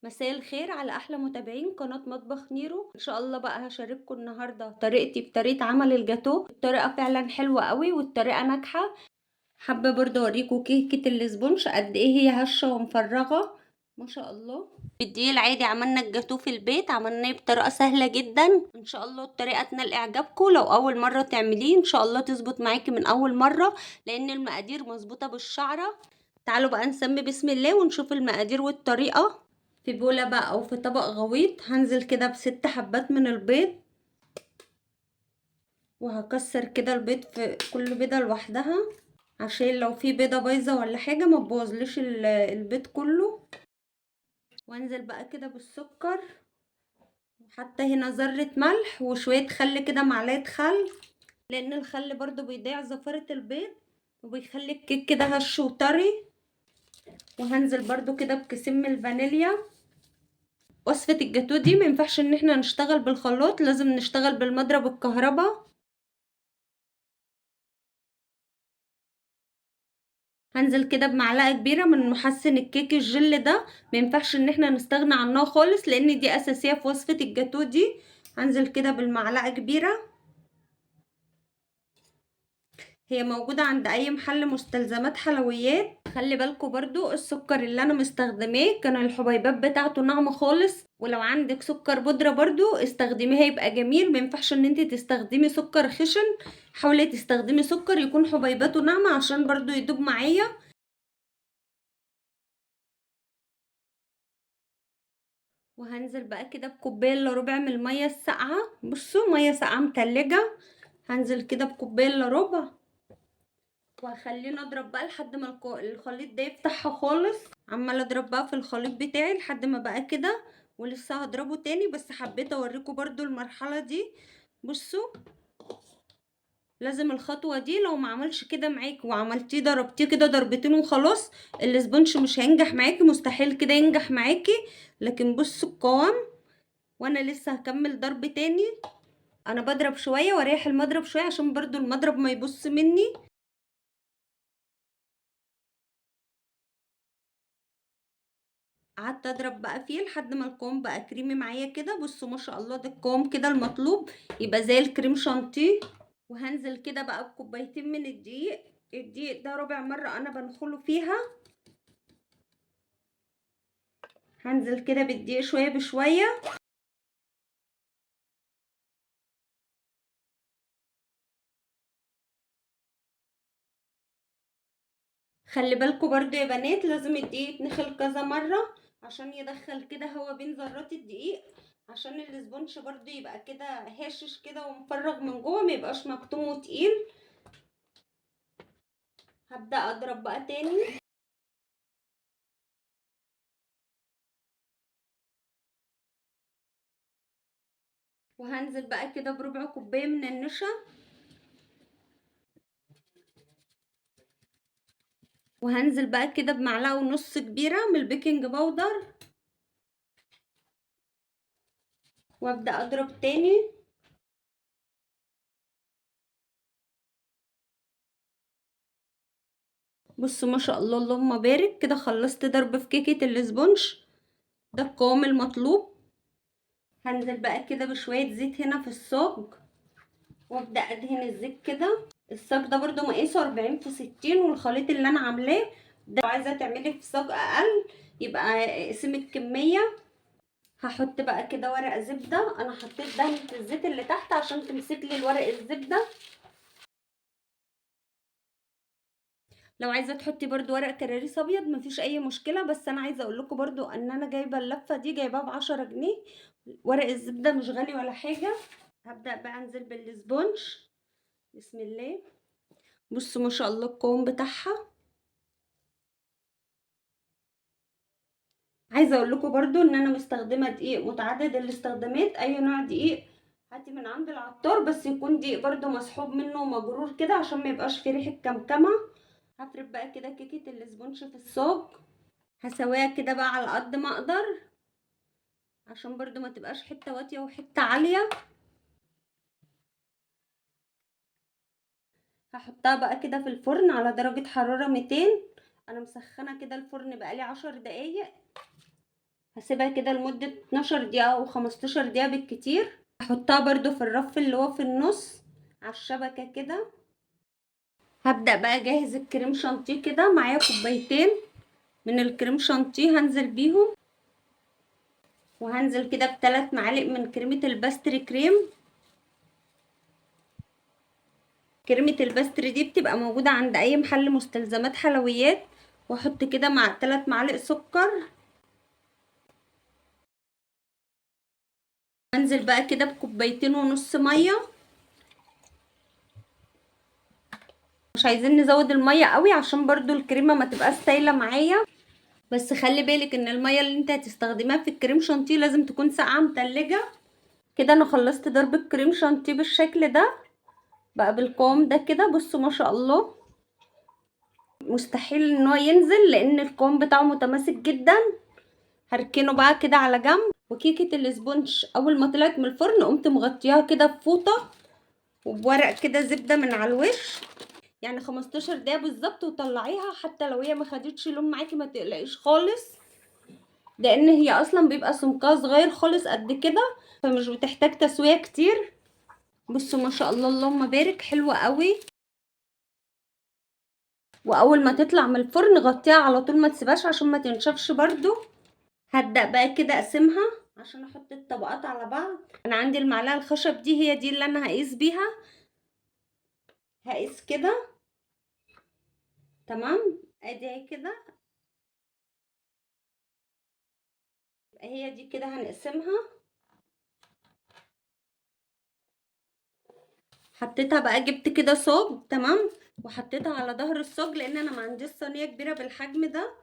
مساء الخير على احلى متابعين قناة مطبخ نيرو. ان شاء الله بقى هشارككم النهاردة طريقتي في طريقة عمل الجاتو. الطريقة فعلا حلوة قوي والطريقة ناجحة. حابة برضه اوريكم كيكة الاسبونش قد ايه هي هشة ومفرغة ما شاء الله. بالدقيق العادي عملنا الجاتو في البيت، عملناه بطريقة سهلة جدا. ان شاء الله الطريقة تنال اعجابكم. لو اول مرة تعمليه ان شاء الله تظبط معاكي من اول مرة، لان المقادير مظبوطة بالشعرة. تعالوا بقى نسمي بسم الله ونشوف المقادير والطريقة. في بولة بقى او في طبق غويط هنزل كده ب6 حبات من البيض، وهكسر كده البيض في كل بيضة لوحدها عشان لو في بيضة بايظة ولا حاجة ما تبوظليش البيض كله. وانزل بقى كده بالسكر، وحتى هنا ذرة ملح وشوية خل كده، معلقة خل، لان الخل برضو بيضيع زفرة البيض وبيخلي الكيك كده هش وطري. وهنزل برضو كده بكيسين من الفانيليا. وصفة الجاتو دي مينفعش ان احنا نشتغل بالخلاط، لازم نشتغل بالمضرب الكهرباء. هنزل كده بمعلقة كبيرة من محسن الكيك الجل ده، مينفعش ان احنا نستغنى عنها خالص لان دي اساسية في وصفة الجاتو دي. هنزل كده بالمعلقة كبيرة، هي موجودة عند اي محل مستلزمات حلويات. خلي بالكوا برضو السكر اللي انا مستخدماه كان الحبيبات بتاعته ناعمة خالص، ولو عندك سكر بودرة برضو استخدميه هيبقى جميل. مينفعش ان انت تستخدمي سكر خشن، حاولي تستخدمي سكر يكون حبيباته ناعمة عشان برضو يدوب معايا. وهنزل بقى كده بكوبايه الا ربع من الميه الساقعه، بصوا ميه ساقعه متلجه. هنزل كده بكوبايه الا ربع، وهخليه نضرب بقى لحد ما الخليط ده يفتحها خالص. عماله اضرب بقى في الخليط بتاعي لحد ما بقى كده، ولسه هضربه تاني بس حبيت اوريكم برضو المرحله دي. بصوا لازم الخطوه دي، لو ما عملش كده معاكي وعملتيه ضربتيه كده ضربتين وخلاص الاسبونش مش هينجح معاكي، مستحيل كده ينجح معاكي. لكن بصوا القوام، وانا لسه هكمل ضرب تاني. انا بضرب شويه واريح المضرب شويه عشان برضو المضرب ما يبص مني. قعدت اضرب بقى فيه لحد ما القوام بقى كريمي معايا كده. بصوا ما شاء الله ده القوام كده المطلوب، يبقى زي الكريم شانتيه. وهنزل كده بقى بكوبايتين من الدقيق. الدقيق ده ربع مره انا بنخله فيها. هنزل كده بالدقيق شويه بشويه. خلي بالكوا برضو يا بنات لازم الدقيق يتنخل كذا مرة عشان يدخل كده هوا بين ذرات الدقيق، عشان الاسبونش برضو يبقى كده هاشش كده ومفرغ من جوه، ما يبقاش مكتوم وتقيل. هبدأ اضرب بقى تاني. وهنزل بقى كده بربع كوباية من النشا. وهنزل بقى كده بمعلقة ونص كبيرة من البيكنج باودر. وابدأ اضرب تاني. بصوا ما شاء الله اللهم بارك، كده خلصت ضرب في كيكة الاسبونش. ده القوام المطلوب. هنزل بقى كده بشوية زيت هنا في الصاج، وابدأ ادهن الزيت كده. الصاج ده برضو مقاسه 40 في 60، والخليط اللي انا عاملاه ده لو عايزة تعملي في صاج اقل يبقى اقسمي الكمية. هحط بقى كده ورق زبدة، انا حطيت دهنة الزيت اللي تحت عشان تمسك لي الورق الزبدة. لو عايزة تحطي برضو ورق كراريس ابيض مفيش اي مشكلة، بس انا عايزة اقول لكم برضو ان انا جايبة اللفة دي جايباها ب10 جنيه. ورق الزبدة مش غالي ولا حاجة. هبدأ بقى انزل بالسبونج. بسم الله. بصوا ما شاء الله القوام بتاعها. عايزه اقول لكم برضو ان انا مستخدمه دقيق متعدد الاستخدامات. اي نوع دقيق هاتي من عند العطار، بس يكون دقيق برضو مسحوب منه ومجرور كده عشان ما يبقاش فيه ريحه كمكمه. هفرد بقى كده كيكه الاسبونج في الصاج. هسويها كده بقى على قد ما اقدر عشان برضو ما تبقاش حته واطيه وحته عاليه. هحطها بقى كده في الفرن على درجه حراره 200. انا مسخنه كده الفرن بقالي 10 دقايق. هسيبها كده لمدة 12 دقيقة او 15 دقيقة بالكتير. هحطها برضو في الرف اللي هو في النص على الشبكة كده. هبدأ بقى اجهز الكريم شانتيه. كده معايا كوبايتين من الكريم شانتيه هنزل بيهم، وهنزل كده ب3 معالق من كريمة الباستري كريم. كريمة الباستري دي بتبقى موجودة عند اي محل مستلزمات حلويات. واحط كده مع 3 معالق سكر. هنزل بقى كده بكوبايتين ونص مية. مش عايزين نزود المية قوي عشان برضو الكريمة ما تبقاش سايلة معايا. بس خلي بالك ان المية اللي انت هتستخدمها في الكريم شانتيه لازم تكون ساقعة متلجة. كده انا خلصت ضرب الكريم شانتيه بالشكل ده، بقى بالقوام ده كده. بصوا ما شاء الله، مستحيل ان هو ينزل لان القوام بتاعه متماسك جدا. هركنه بقى كده على جنب. وكيكة الاسبونج اول ما طلعت من الفرن قمت مغطياها كده بفوطة وبورق كده زبدة من على الوش، يعني 15 دقيقة بالظبط وطلعيها. حتى لو هي ما خدتش لون معاكي ما تقلقيش خالص، لان هي اصلا بيبقى سمكها صغير خالص قد كده، فمش بتحتاج تسوية كتير. بصوا ما شاء الله اللهم بارك، حلوة قوي. واول ما تطلع من الفرن غطيها على طول، ما تسيبهاش عشان ما تنشفش برضو. هبدأ بقى كده اقسمها عشان احط الطبقات على بعض. انا عندي المعلقة الخشب دي، هي دي اللي انا هقيس بيها. هقيس كده تمام. ادي اهي كده، هي دي كده هنقسمها. حطيتها بقى، جبت كده صاج تمام وحطيتها على ظهر الصاج لان انا ما عنديش صينيه كبيره بالحجم ده.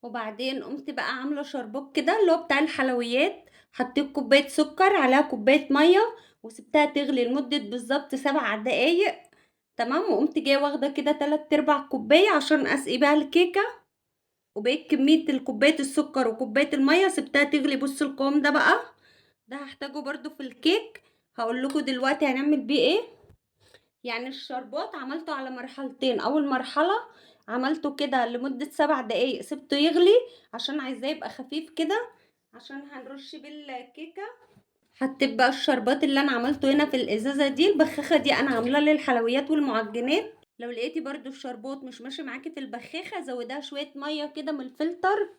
وبعدين قمت بقى عامله شربات كده اللي هو بتاع الحلويات. حطيت كوبايه سكر عليها كوبايه ميه وسبتها تغلي لمده بالظبط 7 دقايق تمام. وقمت جايه واخده كده 3/4 كوبايه عشان اسقي بيها الكيكه. وبقيت كميه الكوبايه السكر وكوبايه الميه سبتها تغلي. بصوا القوام ده بقى، ده هحتاجه برضو في الكيك. هقول لكم دلوقتي هنعمل بيه ايه. يعني الشربات عملته على مرحلتين. اول مرحلة عملته كده لمدة 7 دقايق سبته يغلي عشان عايزاه يبقى خفيف كده عشان هنرش بيه الكيكة. حطيت بقى الشربات اللي انا عملته هنا في الازازة دي. البخاخة دي انا عاملاه للحلويات والمعجنات. لو لقيتي برضو الشربات مش ماشي معاكي في البخاخة زودها شوية مية كده من الفلتر.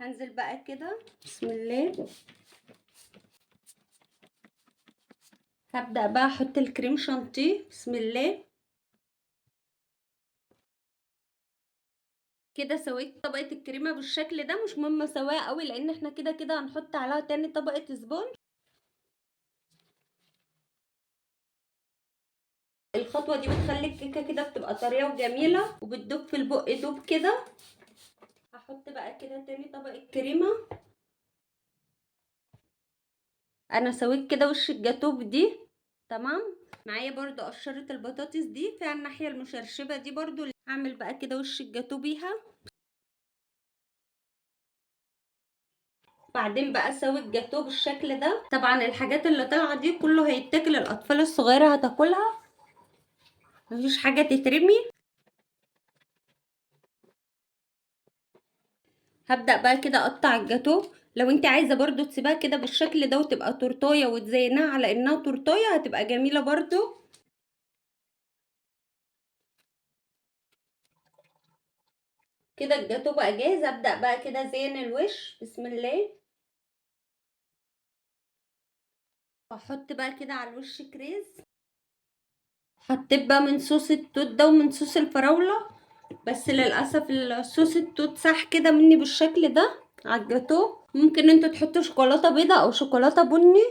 هنزل بقى كده بسم الله. هبدأ بقى احط الكريم شانتيه بسم الله. كده سويت طبقة الكريمة بالشكل ده. مش مهم اسويها قوي لان احنا كده كده هنحط عليها تاني طبقة سبونج. الخطوة دي بتخلي الكيكة كده بتبقى طرية وجميلة وبتدوب في البق دوب كده. هحط بقى كده تاني طبقة كريمة. انا سويت كده وش الجاتوب دي تمام. معايا برضو قشرة البطاطس دي فيها الناحية المشرشبة دي برضو. هعمل بقى كده وش الجاتوب بيها. بعدين بقى اسوي الجاتوه بالشكل ده. طبعا الحاجات اللي طالعه دي كله هيتاكل، الاطفال الصغيره هتاكلها، مفيش حاجه تترمي. هبدأ بقى كده اقطع الجاتوه. لو انت عايزه برضو تسيبها كده بالشكل ده وتبقى تورتايه وتزينها على انها تورتايه هتبقى جميله برضو. كده الجاتوه بقى جاهز. ابدأ بقى كده زين الوش بسم الله. واحط بقى كده على الوش كريز. حطيت بقى من صوص التوت ده ومن صوص الفراوله، بس للاسف الصوص التوت ساح كده مني بالشكل ده على الجاتوه. ممكن انتوا تحطوا شوكولاته بيضه او شوكولاته بني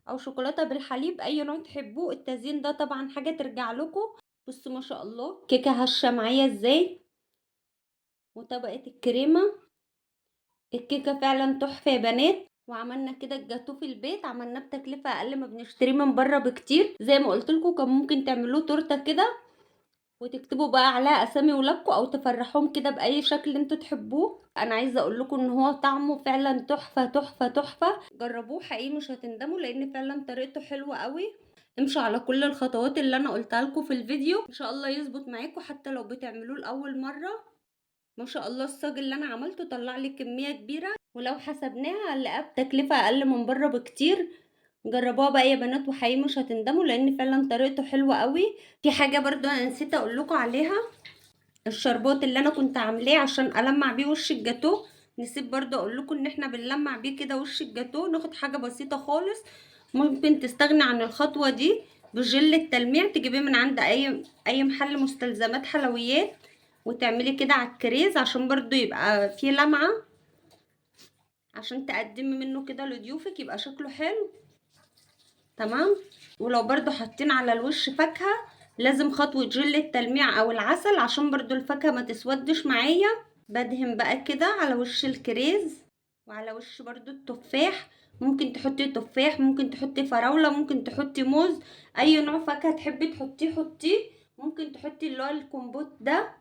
او شوكولاته بالحليب، اي نوع تحبوه. التزيين ده طبعا حاجه ترجع لكم. بصوا ما شاء الله كيكه هشه معايا ازاي، وطبقه الكريمه. الكيكه فعلا تحفه يا بنات. وعملنا كده الجاتوه في البيت، عملناه بتكلفه اقل ما بنشتريه من بره بكتير. زي ما قلت لكم كان ممكن تعملوه تورته كده وتكتبوا بقى عليها اسامي ولادكم او تفرحوهم كده باي شكل انتوا تحبوه. انا عايزه اقول لكم ان هو طعمه فعلا تحفه تحفه تحفه. جربوه حقيقي مش هتندموا لان فعلا طريقته حلوه قوي. امشوا على كل الخطوات اللي انا قلتها لكم في الفيديو، ان شاء الله يظبط معاكم حتى لو بتعملوه لاول مره. ما شاء الله الصاج اللي انا عملته طلع لي كميه كبيره، ولو حسبناها هنلاقيها بتكلفه اقل من بره بكتير. جربوها بقى يا بنات وحقيقي مش هتندموا، لان فعلا طريقته حلوه قوي. في حاجه برضو انا نسيت اقول لكم عليها، الشربات اللي انا كنت عاملاه عشان المع بيه وش الجاتو. نسيت برضو اقول لكم ان احنا بنلمع بيه كده وش الجاتو. ناخد حاجه بسيطه خالص، ممكن تستغني عن الخطوه دي بجل التلميع، تجيبيه من عند اي محل مستلزمات حلويات، وتعملي كده على الكريز عشان برضو يبقى فيه لمعه، عشان تقدمي منه كده لضيوفك يبقى شكله حلو. تمام. ولو برضو حاطين على الوش فاكهة، لازم خطوة جل التلميع او العسل عشان برضو الفاكهة ما تسودش معايا. بدهن بقى كده على وش الكريز وعلى وش برضو التفاح. ممكن تحطي تفاح، ممكن تحطي فراولة، ممكن تحطي موز، اي نوع فاكهة تحبي تحطيه حطيه. ممكن تحطي اللي هو الكمبوت ده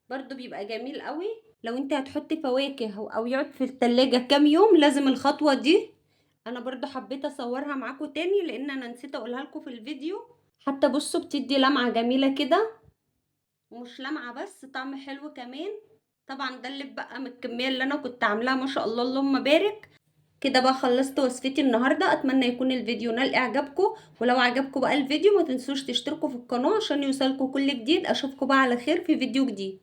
برضو بيبقى جميل قوي. لو انت هتحطي فواكه او يقعد في التلاجة كام يوم لازم الخطوة دي. انا برضو حبيت اصورها معاكم تاني لان انا نسيت اقولها لكم في الفيديو. حتى بصوا بتدي لمعة جميلة كده، ومش لمعة بس طعم حلو كمان. طبعا ده اللي بقى من الكمية اللي انا كنت عاملاها ما شاء الله اللهم بارك. كده بقى خلصت وصفتي النهاردة. اتمنى يكون الفيديو نال اعجابكم، ولو عجبكم بقى الفيديو ما تنسوش تشتركوا في القناة عشان يوصلكوا كل جديد. اشوفكم بقى على خير في فيديو جديد.